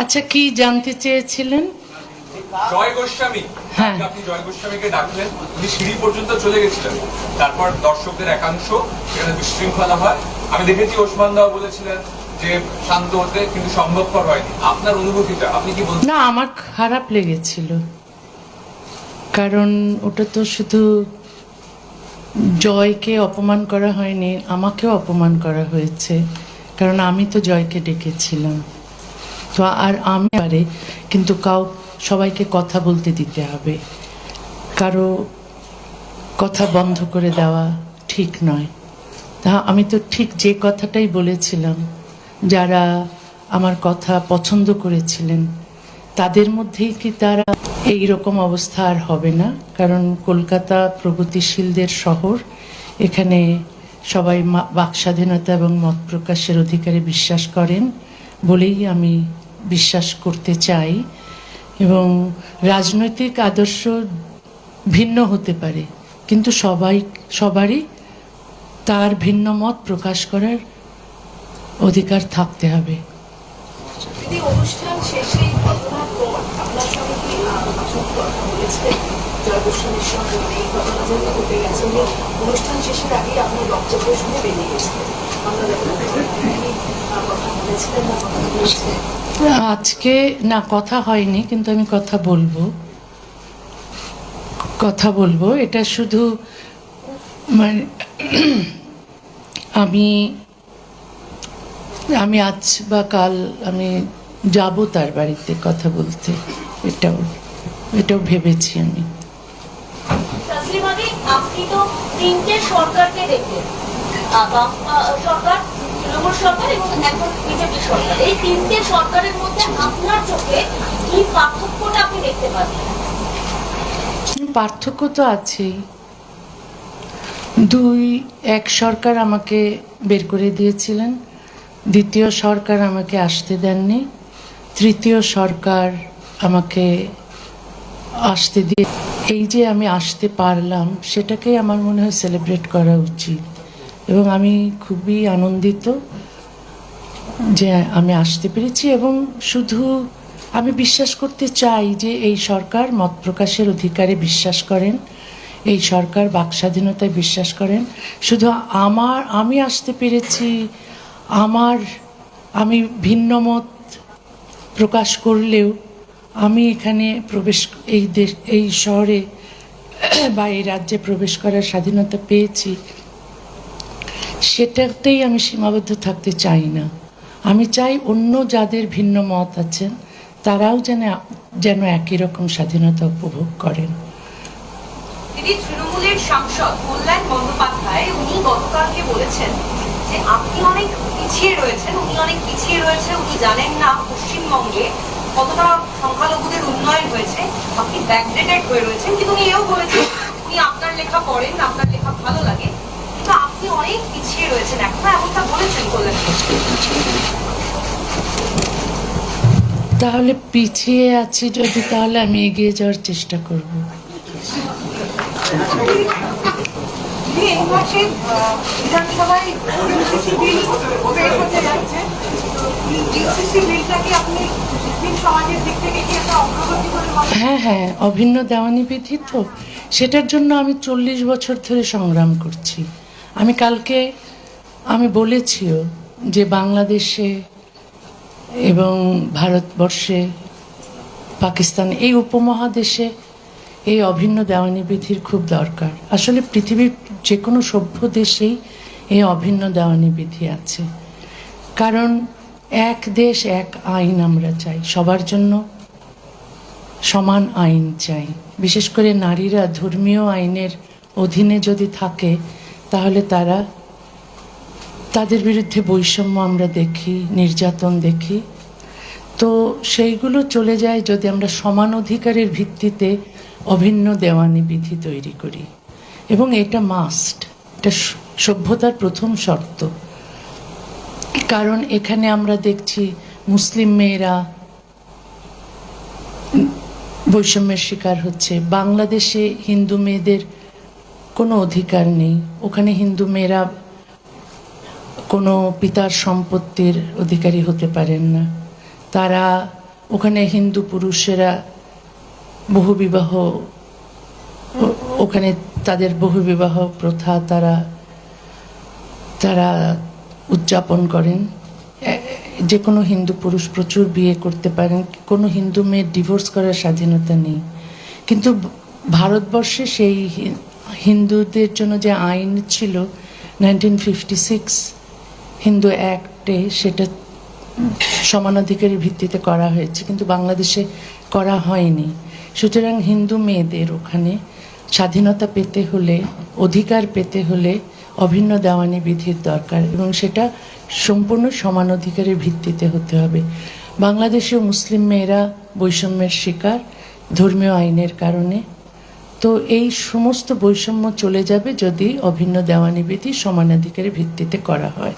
আচ্ছা, কি জানতে চেয়েছিলেন? জয় গোস্বামী, হ্যাঁ, আপনি জয় গোস্বামীকে ডাকলেন, উনি সিঁড়ি পর্যন্ত চলে গেছিলেন, তারপর দর্শকদের একাংশ সেখানে বিশৃঙ্খলা হয়। আমি দেখেছি ওসমান দাও বলেছিলেন যে শান্ত হতে, কিন্তু সম্ভবপর হয়নি। আপনার অনুভূতিটা আপনি কি বলছেন? না, আমার খারাপ লেগেছিল, কারণ ওটা তো শুধু জয়কে অপমান করা হয়নি, আমাকেও অপমান করা হয়েছে, কারণ আমি তো জয়কে ডেকেছিলাম। তো আর আমি পারে, কিন্তু সবাইকে কথা বলতে দিতে হবে, কারো কথা বন্ধ করে দেওয়া ঠিক নয়। তা আমি তো ঠিক যে কথাটাই বলেছিলাম, যারা আমার কথা পছন্দ করেছিলেন তাদের মধ্যেই কি তারা এই রকম অবস্থা আর হবে না? কারণ কলকাতা প্রগতিশীলদের শহর, এখানে সবাই বাক স্বাধীনতা এবং মত প্রকাশের অধিকারে বিশ্বাস করেন বলেই আমি বিশ্বাস করতে চাই। এবং রাজনৈতিক আদর্শ ভিন্ন হতে পারে, কিন্তু সবারই তার ভিন্ন মত প্রকাশ করার অধিকার থাকতে হবে। অনুষ্ঠান শেষে ঘটনার পর আপনার সঙ্গে কি কথা বলেছিলেন জয় গোস্বামীর সঙ্গে? এই ঘটনা যেহেতু ঘটে গেছে, উনি অনুষ্ঠান শেষের আগেই আপনার বক্তব্য শুনে বেরিয়ে গেছিলেন, আমরা কথা বলেছিলেন না কথা বলেছিলেন? আজকে না, কথা হয়নি, কিন্তু আমি কথা বলবো। এটা শুধু মানে আমি আজ বা কাল আমি যাব তার বাড়িতে কথা বলতে, এটাও ভেবেছি আমি। আপনি তো তিনটে সরকারকে দেখলেন, সরকার, তৃণমূল সরকার এবং এখন বিজেপি সরকার। এই তিনটে সরকারের মধ্যে আপনার চোখে কি পার্থক্যটা আপনি দেখতে পাচ্ছেন? পার্থক্য তো আছেই। এক সরকার আমাকে বের করে দিয়েছিলেন, দ্বিতীয় সরকার আমাকে আসতে দেননি, তৃতীয় সরকার আমাকে আসতে দিয়ে, এই যে আমি আসতে পারলাম সেটাকেই আমার মনে হয় সেলিব্রেট করা উচিত। এবং আমি খুবই আনন্দিত যে আমি আসতে পেরেছি। এবং শুধু আমি বিশ্বাস করতে চাই যে এই সরকার মত প্রকাশের অধিকারে বিশ্বাস করেন, এই সরকার বাক স্বাধীনতায় বিশ্বাস করেন। শুধু আমি আসতে পেরেছি, আমি ভিন্ন মত প্রকাশ করলেও আমি এখানে এই শহরে বা এই রাজ্যে প্রবেশ করার স্বাধীনতা পেয়েছি, সেটাতেই আমি সীমাবদ্ধ থাকতে চাই না। আমি চাই অন্য যাদের ভিন্ন মত আছেন তারাও যেন একই রকম স্বাধীনতা উপভোগ করেন। দিদি, তৃণমূলের সাংসদ কল্যাণ বন্দ্যোপাধ্যায় উনি গতকালকে বলেছেন যে আপনি অনেক পিছিয়ে রয়েছেন, উনি জানেন না পশ্চিমবঙ্গে কতটা সংখ্যালঘুদের উন্নয়ন হয়েছে, আপনি ব্যাকডেটেড হয়ে রয়েছেন। কিন্তু উনি এও বলেছেন উনি আপনার লেখা পড়েন, আপনার লেখা ভালো লাগে, কিন্তু আপনি অনেক পিছিয়ে রয়েছেন এখনো, এমনটা বলেছেন কল্যাণ। তাহলে পিছিয়ে আছি যদি, তাহলে আমি এগিয়ে যাওয়ার চেষ্টা করব। হ্যাঁ হ্যাঁ, অভিন্ন দেওয়ানি বিধি তো, সেটার জন্য আমি 40 বছর ধরে সংগ্রাম করছি। আমি বলেছিও যে বাংলাদেশে এবং ভারতবর্ষে, পাকিস্তান, এই উপমহাদেশে এই অভিন্ন দেওয়ানি বিধির খুব দরকার। আসলে পৃথিবীর যে কোনো সভ্য দেশেই এই অভিন্ন দেওয়ানি বিধি আছে, কারণ এক দেশ এক আইন আমরা চাই, সবার জন্য সমান আইন চাই। বিশেষ করে নারীরা ধর্মীয় আইনের অধীনে যদি থাকে, তাহলে তাদের বিরুদ্ধে বৈষম্য আমরা দেখি, নির্যাতন দেখি। তো সেইগুলো চলে যায় যদি আমরা সমান অধিকারের ভিত্তিতে অভিন্ন দেওয়ানি বিধি তৈরি করি। এবং এটা মাস্ট, এটা সভ্যতার প্রথম শর্ত। কারণ এখানে আমরা দেখছি মুসলিম মেয়েরা বৈষম্যের শিকার হচ্ছে, বাংলাদেশে হিন্দু মেয়েদের কোনো অধিকার নেই, ওখানে হিন্দু মেয়েরা কোনো পিতার সম্পত্তির অধিকারী হতে পারেন না। তারা ওখানে হিন্দু পুরুষেরা বহুবিবাহ, ওখানে তাদের বহুবিবাহ প্রথা তারা তারা উদযাপন করেন। যে কোনো হিন্দু পুরুষ প্রচুর বিয়ে করতে পারেন, কোনো হিন্দু মেয়ের ডিভোর্স করার স্বাধীনতা নেই। কিন্তু ভারতবর্ষে সেই হিন্দুদের জন্য যে আইন ছিল 1956 হিন্দু অ্যাক্টে, সেটা সমানাধিকারের ভিত্তিতে করা হয়েছে, কিন্তু বাংলাদেশে করা হয়নি। সুতরাং হিন্দু মেয়েদের ওখানে স্বাধীনতা পেতে হলে, অধিকার পেতে হলে অভিন্ন দেওয়ানি বিধির দরকার, এবং সেটা সম্পূর্ণ সমান অধিকারের ভিত্তিতে হতে হবে। বাংলাদেশে মুসলিম মেয়েরা বৈষম্যের শিকার ধর্মীয় আইনের কারণে। তো এই সমস্ত বৈষম্য চলে যাবে যদি অভিন্ন দেওয়ানি বিধি সমানাধিকারের ভিত্তিতে করা হয়।